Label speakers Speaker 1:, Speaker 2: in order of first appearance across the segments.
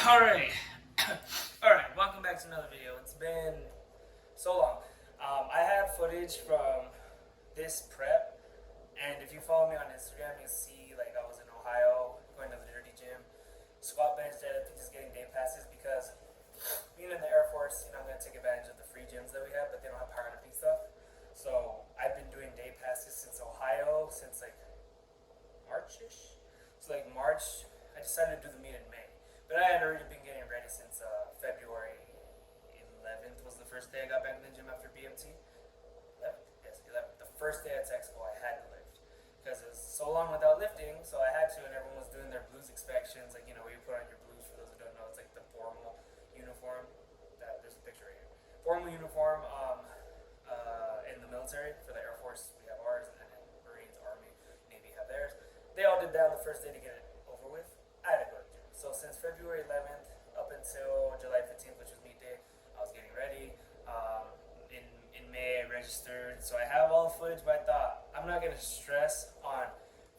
Speaker 1: Alright. Alright, welcome back to another video. It's been so long. I have footage from this prep, and if you follow me on Instagram, you'll see like I was in Ohio going to the dirty gym. Squat bench deadlift, just getting day passes because being in the Air Force, I'm going to take advantage of the free gyms that we have, but they don't have powerlifting stuff. So I've been doing day passes since Ohio, since like March-ish. So like March, I decided to do the meet in May. But I had already been getting ready since February 11th was the first day I got back in the gym after BMT. 11th? Yes, 11th. The first day at Texaco, I had to lift. Because it was so long without lifting, so I had to, and everyone was doing their blues inspections. Like, where you put on your blues, for those who don't know, it's like the formal uniform. There's a picture right here. Formal uniform in the military. For the Air Force, we have ours, and then in Marines, Army, Navy have theirs. They all did that on the first day to get it over with. I had to go to the gym. So since February 11th up until July 15th, which was meet day, I was getting ready. In May, I registered. So I have all the footage, but I thought I'm not going to stress on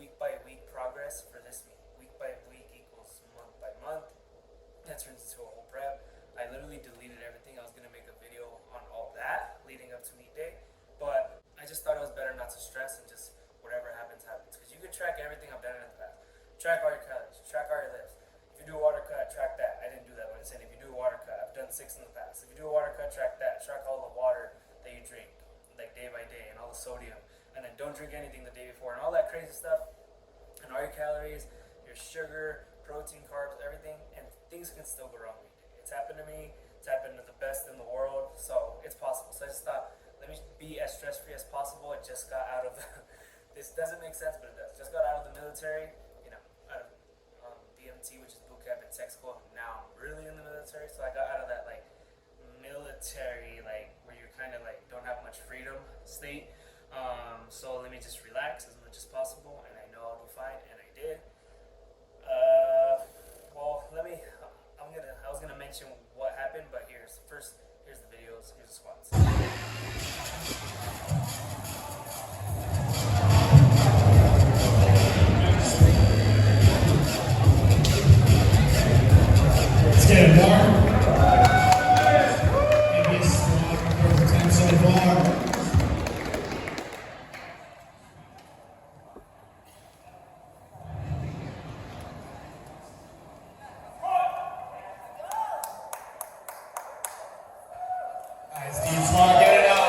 Speaker 1: week by week progress for this meet. Week by week equals month by month. That turns into a whole prep. I literally deleted everything. I was going to make a video on all that leading up to meet day, but I just thought it was better not to stress and just whatever happens, happens. Because you can track everything I've done in the past. Track all your calories, track all your lifts. If you do a water cut, track that. I didn't do that, but I said if you do a water cut, I've done 6 in the past. If you do a water cut, track that. Track all the water that you drink, like day by day, and all the sodium. And then don't drink anything the day before, and all that crazy stuff. And all your calories, your sugar, protein, carbs, everything. And things can still go wrong. It's happened to me. It's happened to the best in the world. So it's possible. So I just thought, let me be as stress-free as possible. I just got out of the... This doesn't make sense, but it does. Just got out of the military, out of BMT, which is boot camp in Texaco. Now I'm really in the military, so I got out of that military, where you kind of don't have much freedom state. So let me just relax as much as possible, and I know I'll do fine, and I did. I was gonna mention what happened, but here's the videos, here's the squats.
Speaker 2: Let's get it, Mark. Maybe a strong perfect time so far. Nice, Dean Smart, get it out.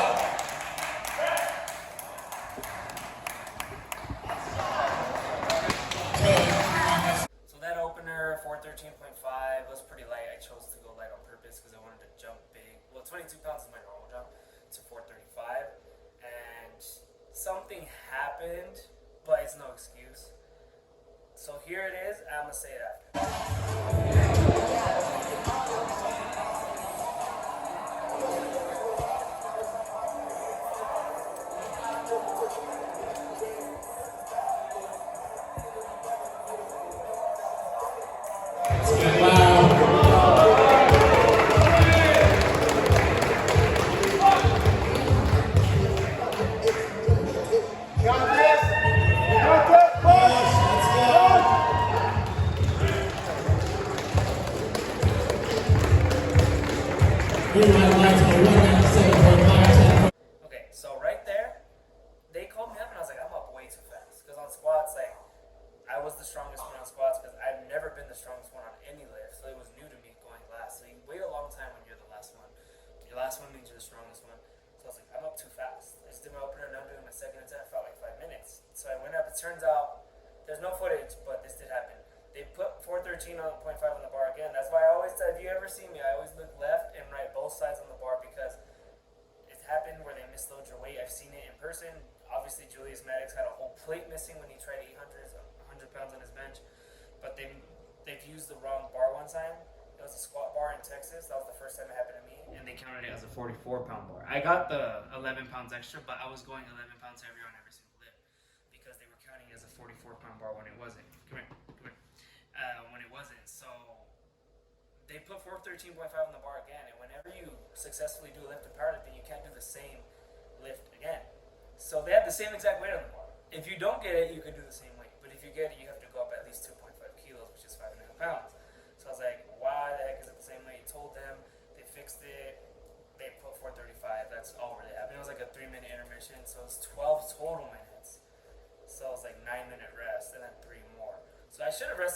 Speaker 1: So that opener, 413.5, was pretty light. I chose to go light on purpose because I wanted to jump big. Well, 22 pounds is my normal jump to 435. And something happened, but it's no excuse. So here it is, I'm going to say that. Okay, so right there, they called me up and I was like, I'm up way too fast. Because on squats, I was the strongest one on squats because I've never been the strongest one on any lift. So it was new to me going last. So you wait a long time when you're the last one. Your last one means you're the strongest one. So I was like, I'm up too fast. I just did my opener, now I'm doing my second attempt. I felt like 5 minutes. So I went up. It turns out, there's no footage, but this did happen. They put 413.5 on the bar again. That's why I always say, if you ever see me, I always look left and right, both sides on the bar, because it's happened where they misload your weight. I've seen it in person. Obviously, Julius Maddox had a whole plate missing when he tried 100 pounds on his bench. But they've used the wrong bar one time. It was a squat bar in Texas. That was the first time it happened to me. And they counted it as a 44-pound bar. I got the 11 pounds extra, but I was going 11 pounds heavier on every single lift because they were counting it as a 44-pound bar when it wasn't. Come here. When it wasn't. So they put 413.5 on the bar again, and whenever you successfully do a lift in powerlifting, you can't do the same lift again. So they have the same exact weight on the bar. If you don't get it, you can do the same weight, but if you get it, you have to go up at least 2.5 kilos, which is 5.5 pounds. So I was like, why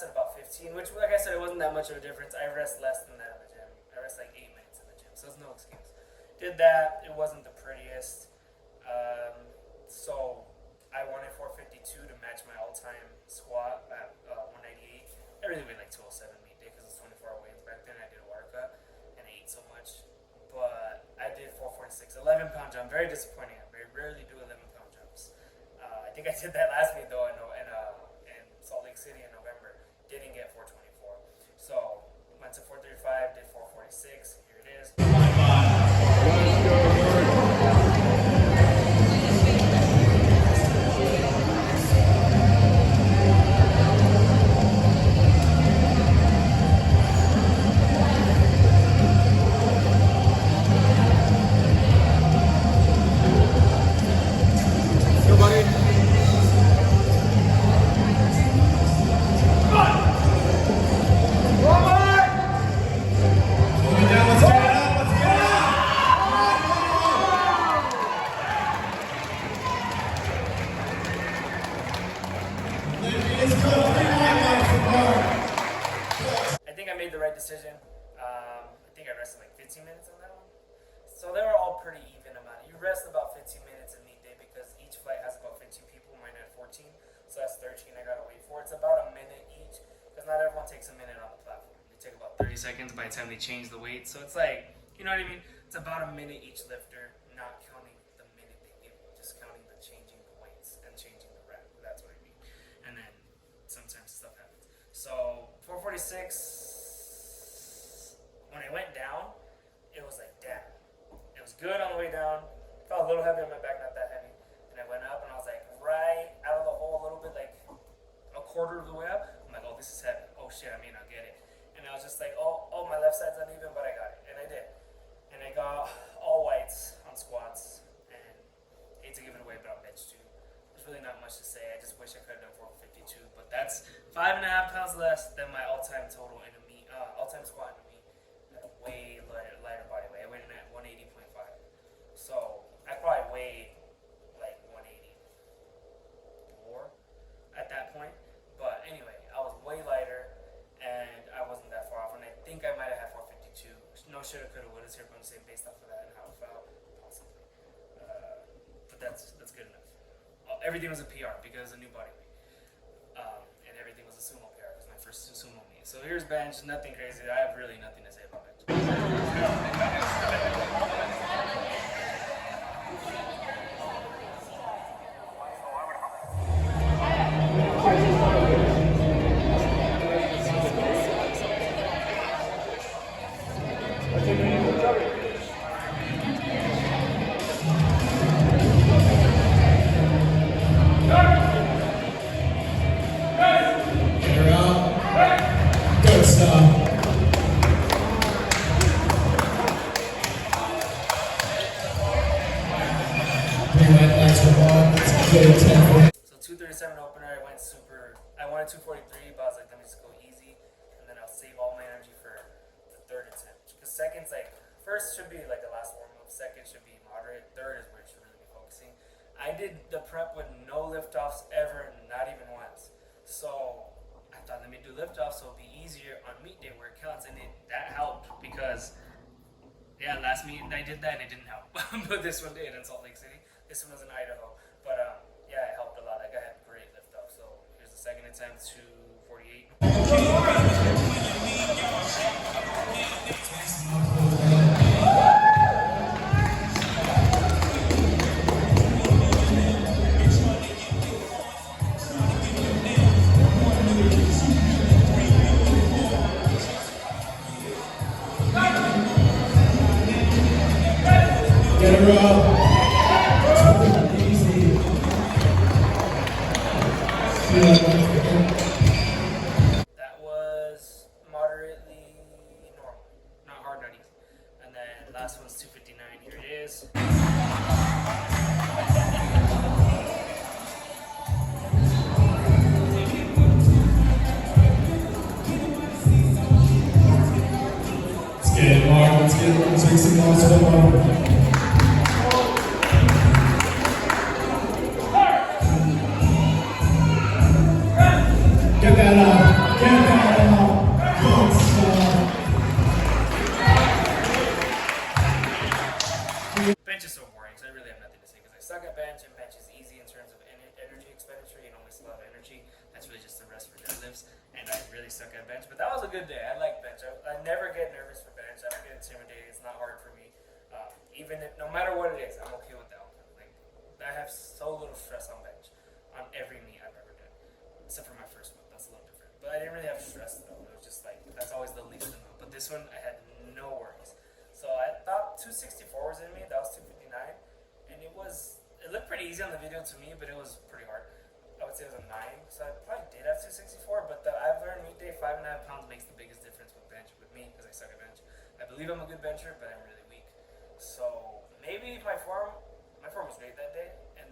Speaker 1: rested about 15, which, like I said, it wasn't that much of a difference. I rest less than that in the gym. I rest like 8 minutes in the gym, so it's no excuse. Did that. It wasn't the prettiest. So I wanted 452 to match my all-time squat at 198. I really weighed like 207 meet day because it's 24-hour weigh-ins back then. I did a water cut and I ate so much. But I did 446, 11-pound jump. Very disappointing. I very rarely do 11-pound jumps. I think I did that last meet though in Salt Lake City in November. Didn't get 424. So went to 435, did 446. Here it is. I think I made the right decision. I think I rested like 15 minutes on that one. So they were all pretty even amount. You rest about 15 minutes in meet day because each flight has about 15 people. Mine had 14, so that's 13 I gotta wait for. It's about a minute each because not everyone takes a minute on the platform. They take about 30 seconds by the time they change the weight. So it's like, you know what I mean? It's about a minute each lifter, not counting the minute they give you, just counting the changing the weights and changing the rep. That's what I mean. And then sometimes stuff happens. So 446, when I went down, it was like, damn. It was good on the way down. Felt a little heavy on my back, not that heavy. And I went up and I was like, right out of the hole a little bit, like a quarter of the way up. I'm like, oh, this is heavy. Oh shit, I mean, I'll get it. And I was just like, oh, my left side's uneven, but I got it. And I did. And I got all whites on squats. And I hate to give it away, but I'll bench too. There's really not much to say. I just wish I could have done 452. But that's 5.5 pounds less than my all-time total in a meet, all-time squat in a meet. Way lighter body weight. I weighed in at 180.5. So I probably weighed like 184 at that point. But anyway, I was way lighter and I wasn't that far off. And I think I might have had 452. No shoulda, coulda, woulda here, but I'm saying based off of that and how it felt, possibly. But that's good enough. Everything was a PR because it was a new body weight. And everything was a sumo PR because my first sumo meet. So here's bench, nothing crazy. I have really nothing to say about bench.
Speaker 2: Good stuff.
Speaker 1: So 237 opener, I wanted 243, but I was like, let me just go easy, and then I'll save all my energy for the third attempt. Because second's like, first should be like the last warm-up, second should be moderate, third is where you should really be focusing. I did the prep with no lift-offs ever, not even once. So I thought, let me do lift-offs so it'll be easier on meet day where it counts, and that helped because, yeah, last meet I did that and it didn't help. But this one did in Salt Lake City. This one was in Idaho. But yeah, it helped a lot. Like I had great lift off. So here's the second attempt, 248.
Speaker 2: Get her up. Easy.
Speaker 1: That was moderately normal. Not hard, not easy. And then last one's 259. Here it is.
Speaker 2: Let's get it, Mark. Let's take some more stuff. Get that up. Get
Speaker 1: bench is so boring, so I really have nothing to say because I suck at bench, and bench is easy in terms of energy expenditure. You don't waste a lot of energy. That's really just the rest for deadlifts, and I really suck at bench. But that was a good day. I like bench. I never get nervous for bench. I don't get intimidated. It's not hard for me. No matter what it is, I'm okay with that one. Like, I have so little stress on bench on every meet I've ever done, except for my first one. That's a little different. But I didn't really have stress though. It was just like that's always the least amount. But this one, I had no worries. So I thought 264 was in me. That was 259, and it looked pretty easy on the video to me, but it was pretty hard. I would say it was a 9, so I probably did have 264. But I've learned meet day 5.5 pounds makes the biggest difference with bench with me because I suck at bench. I believe I'm a good bencher, but I'm really weak. So maybe my form was great that day, and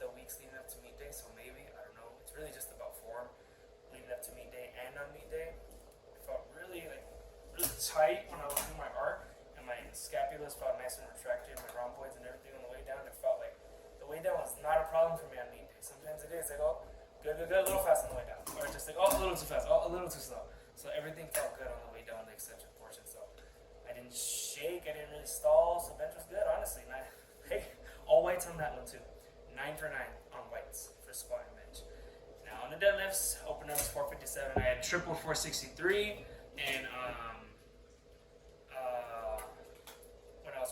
Speaker 1: the weeks leading up to meet day. So maybe I don't know. It's really just about form leading up to meet day and on meet day. I felt really tight when I was doing my arc. My scapulus felt nice and retracted, my rhomboids and everything on the way down. It felt like the way down was not a problem for me on meet day. Sometimes it is like, oh, good, a little fast on the way down, or just like, oh, a little too fast, oh, a little too slow. So everything felt good on the way down the extension portion. So I didn't shake, I didn't really stall. So bench was good, honestly. And hey, all whites on that one too. 9 for 9 on whites for squat and bench. Now on the deadlifts, opener was 457. I had triple 463 and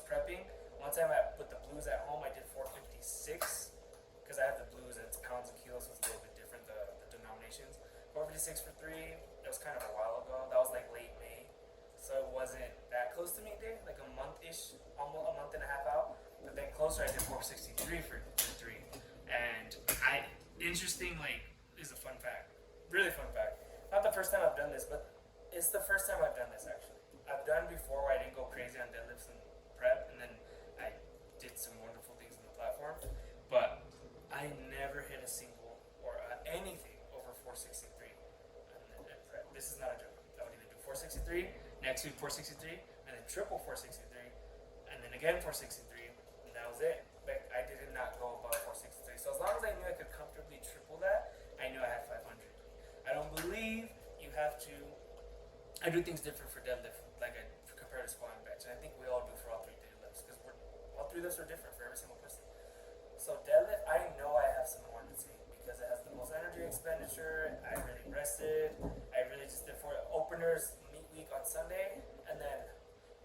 Speaker 1: prepping. One time with the blues at home, I did 456 because I have the blues and it's pounds and kilos, so it's a little bit different, the denominations. 456 for 3, that was kind of a while ago. That was like late May, so it wasn't that close to meet day, like a month-ish, almost a month and a half out. But then closer, I did 463 for 3. And interesting, like, is a fun fact, really fun fact. Not the first time I've done this, but it's the first time I've done this actually. I've done before where I didn't go crazy on deadlifts and prep, and then I did some wonderful things on the platform, but I never hit a single or anything over 463 and prep. This is not a joke. I would either do 463, next week 463, and then triple 463, and then again 463, and that was it. Like, I did not go above 463. So as long as I knew I could comfortably triple that, I knew I had 500. I don't believe you have to. I do things different for deadlift, like I compare to squat and bench, and I think we all do for all 3 deadlifts because all 3 lifts are different for every single person. So deadlift, I know I have some more to say because it has the most energy expenditure. I really rested. I really just did 4 openers meet week on Sunday, and then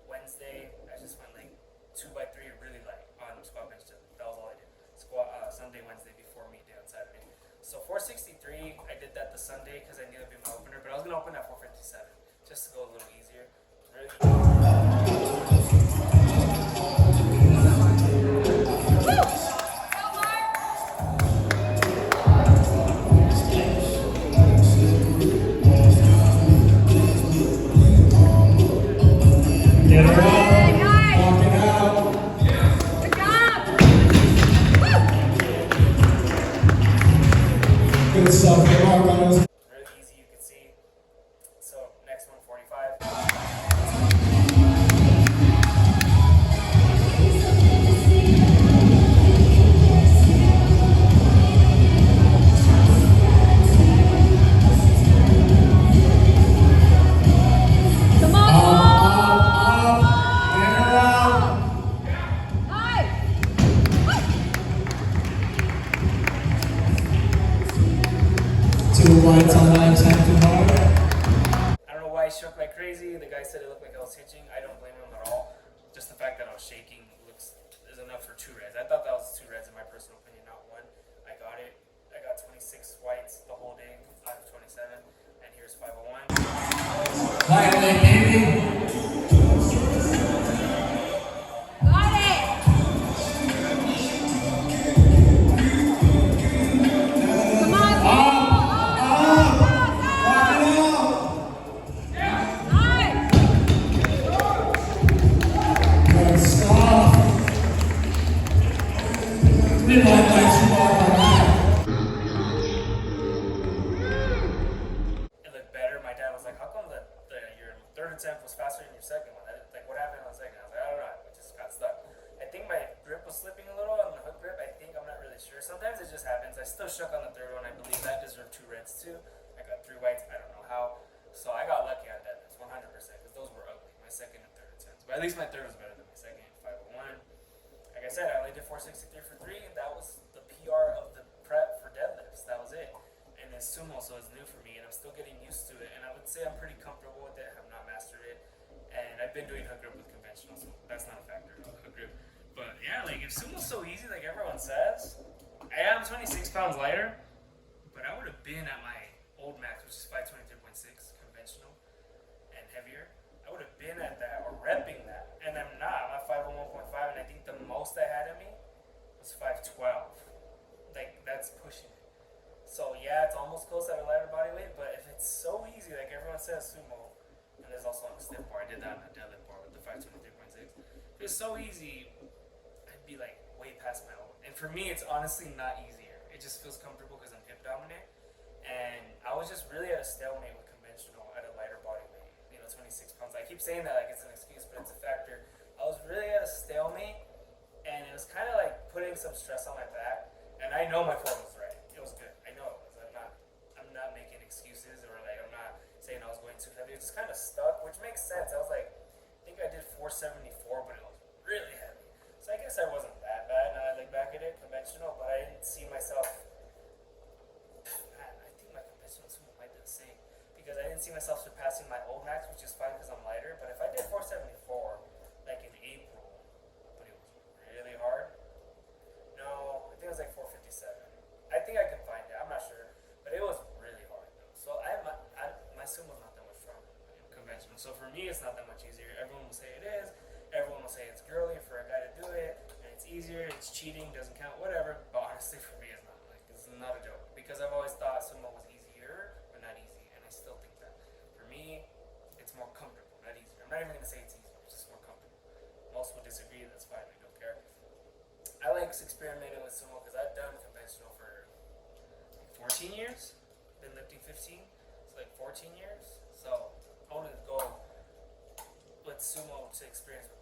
Speaker 1: Wednesday I just went like 2x3 really light on squat bench deadlift. That was all I did. Sunday, Wednesday before meet day on Saturday. So 463, I did that the Sunday because I knew it'd be my opener, but I was gonna open at 457 just to go a little easier. Really.
Speaker 2: Get it out. Walk it out. Good stuff. Good luck, guys.
Speaker 1: Really easy, you can see. So next one, 45.
Speaker 2: Two whites on that attempt tomorrow.
Speaker 1: I don't know why I shook like crazy. The guy said it looked like I was hitching. I don't blame him at all. Just the fact that I was shaking is enough for 2 reds. I thought that was 2 reds in my personal opinion, not 1. I got it. I got 26 whites the whole day, 5 of 27, and here's 501.
Speaker 2: Lightly, baby.
Speaker 1: It looked better. My dad was like, "How come your third attempt was faster than your second one? Like, what happened on the second?" I was like, "I don't know. I just got stuck. I think my grip was slipping a little on the hook grip. I think I'm not really sure. Sometimes it just happens. I still shook on the third one. I believe that deserved 2 reds too. I got 3 whites. I don't know how. So I got lucky on deadlifts, 100%, because those were ugly. My second and third attempts, but at least my third was better than my second. 501. I guess said, I only did 463 for 3, and that was the PR of the prep for deadlifts. That was it. And it's sumo, so it's new for me, and I'm still getting used to it. And I would say I'm pretty comfortable with it. I have not mastered it, and I've been doing hook grip with conventional, so that's not a factor. Hook grip, but yeah, like if sumo's so easy, like everyone says, I am 26 pounds lighter, but I would have been at my old max, which is 523.6 conventional and heavier. I would have been at that or repping that, and I'm not. I'm at 501.5, and I think the most I had in me was 512. Like that's pushing it. So yeah, it's almost close at a lighter body weight, but if it's so easy, like everyone says, sumo, and there's also on the stiff bar. I did that on the deadlift bar with the 523.6. If it's so easy, I'd be like way past my own. And for me, it's honestly not easier. It just feels comfortable because I'm hip dominant, and I was just really at a stalemate with conventional at a lighter body weight. 26 pounds. I keep saying that like it's an excuse, but it's a factor. I was really at a stalemate, and it was kind of like putting some stress on my back. And I know my form was right. It was good. I know it was. I'm not making excuses, or like I'm not saying I was going too heavy. It just kind of stuck, which makes sense. I was like, I think I did 474, but it was really heavy. So I guess I wasn't that bad. Now I look back at it, conventional, but I didn't see myself. Man, I think my conventional sumo might be the same. Because I didn't see myself surpassing my old max, which is fine because I'm lighter. But if I did 474, like in April, but it was really hard. No, I think it was like 457. I think I can find it. I'm not sure, but it was really hard though. So my sumo's not that much stronger than conventional. So for me, it's not that much easier. Everyone will say it is. Everyone will say it's girly for a guy to do it, and it's easier. It's cheating, doesn't count, whatever. But honestly, for me, it's not. Like it's not a joke because I've always thought sumo was easier, but not easy. Still think that. For me, it's more comfortable, not easier. I'm not even going to say it's easier, it's just more comfortable. Most will disagree, that's fine, I don't care. I like experimenting with sumo because I've done conventional for like 14 years. Been lifting 15, so like 14 years. So I want to go with sumo to experiment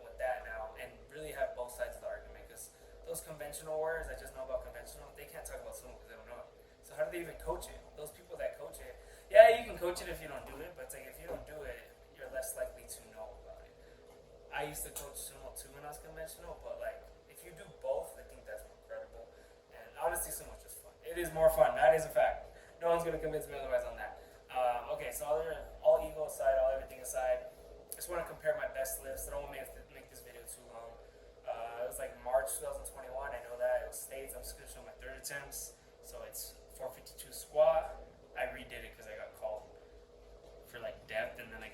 Speaker 1: with that now and really have both sides of the argument because those conventional warriors that just know about conventional, they can't talk about sumo because they don't know it. So how do they even coach it? Those people that coach it, yeah, you can coach it if you don't do it, but it's like if you don't do it, you're less likely to know about it. I used to coach sumo too when I was conventional, but like if you do both, I think that's more credible. And honestly, sumo's just fun. It is more fun. That is a fact. No one's gonna convince me otherwise on that. Okay, so all ego aside, all everything aside, I just want to compare my best lifts. I don't want to make this video too long. It was like March 2021. I know that it was States. I'm just gonna show my third attempts. So it's 452 squat. I redid it because I got called for like depth, and then I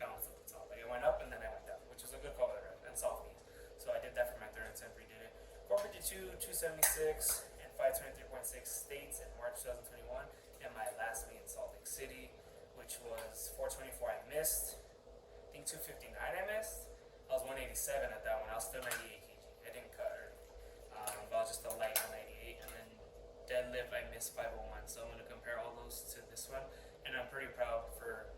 Speaker 1: bounced at the top. Like I went up and then I went down, which was a good call by the ref, and soft knees. So I did that for my third attempt, redid it. 452, 276, and 523.6 States in March 2021, and my last meet in Salt Lake City, which was 424. I missed. I think 259 I missed. I was 187 at that one. I was still 98 kg. I didn't cut or anything. But I was just a light 198, and then deadlift I missed 501, so I'm going to compare all those to this one, and I'm pretty proud for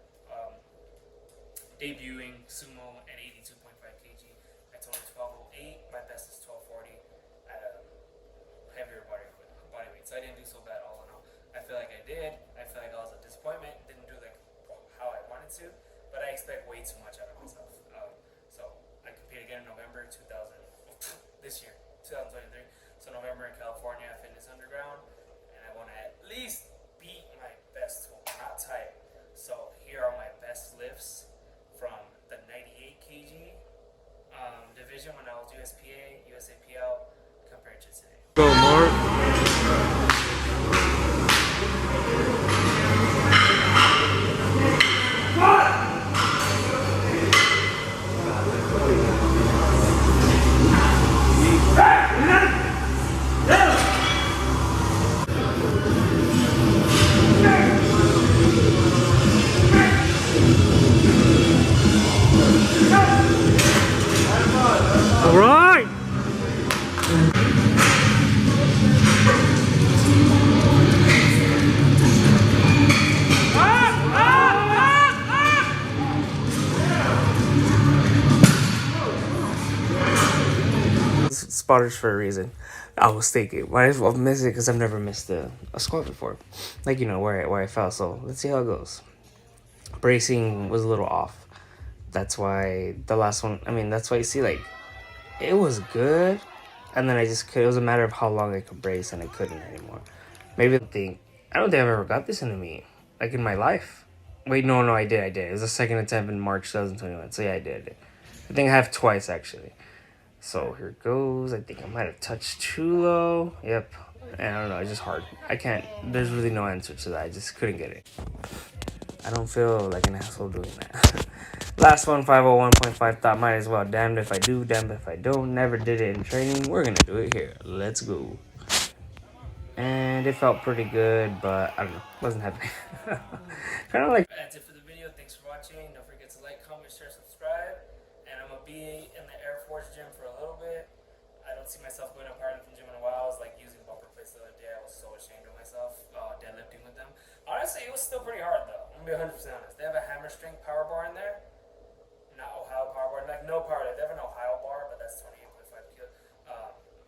Speaker 1: debuting sumo at 82.5 kg. That's only 1208. My best is 1240 at a heavier body weight, so I didn't do so bad all in all. I feel like I did. I feel like I was a disappointment. Didn't do like how I wanted to, but I expect way too much out of myself. So I compete again in November this year, 2023. So November in California, Fitness Underground, and I want to at least beat my best tool, not type. So here are my best lifts from the 98 kg division when I was USPA, USAPL, compared to today.
Speaker 3: Go, Mark. All right. Spotters for a reason. I was thinking, might as well miss it because I've never missed a squat before. Like, you know, where I fell. So let's see how it goes. Bracing was a little off. That's why the last one, that's why you see like it was good, and then I just could. It was a matter of how long I could brace, and I couldn't anymore. Maybe I don't think I've ever got this into me, like in my life. Wait, no, I did. It was the second attempt in March 2021. So yeah, I did. I think I have twice actually. So here goes. I think I might have touched too low. Yep. And I don't know. It's just hard. I can't. There's really no answer to that. I just couldn't get it. I don't feel like an asshole doing that. Last one, 501.5. Thought might as well. Damned if I do, damned if I don't. Never did it in training. We're gonna do it here. Let's go. And it felt pretty good, but I don't know. Wasn't happy. Kind of like.
Speaker 1: That's it for the video. Thanks for watching. Don't forget to like, comment, share, subscribe. And I'm gonna be in the Air Force gym for a little bit. I don't see myself going to powerlifting gym in a while. I was like using bumper plates the other day. I was so ashamed of myself deadlifting with them. Honestly, it was still pretty hard though. I'm gonna be 100% honest. They have a hammer strength power bar in there. Not Ohio power bar. Like no power. They have an Ohio bar, but that's 28.5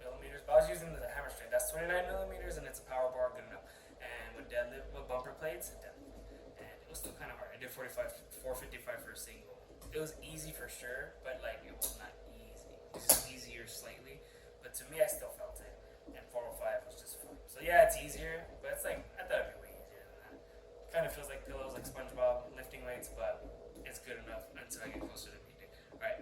Speaker 1: millimeters. But I was using the hammer strength. That's 29 millimeters, and it's a power bar, good enough. And with deadlift, with bumper plates, and it was still kind of hard. I did 455 for a single. It was easy for sure, but like it was not easy. It was easier slightly, but to me, I still felt it. And 405 was just fun. So yeah, it's easier, but it's like I thought it'd be way easier than that. Kind of feels like pillows, like SpongeBob lifting weights, but it's good enough until I get closer to meeting. All right.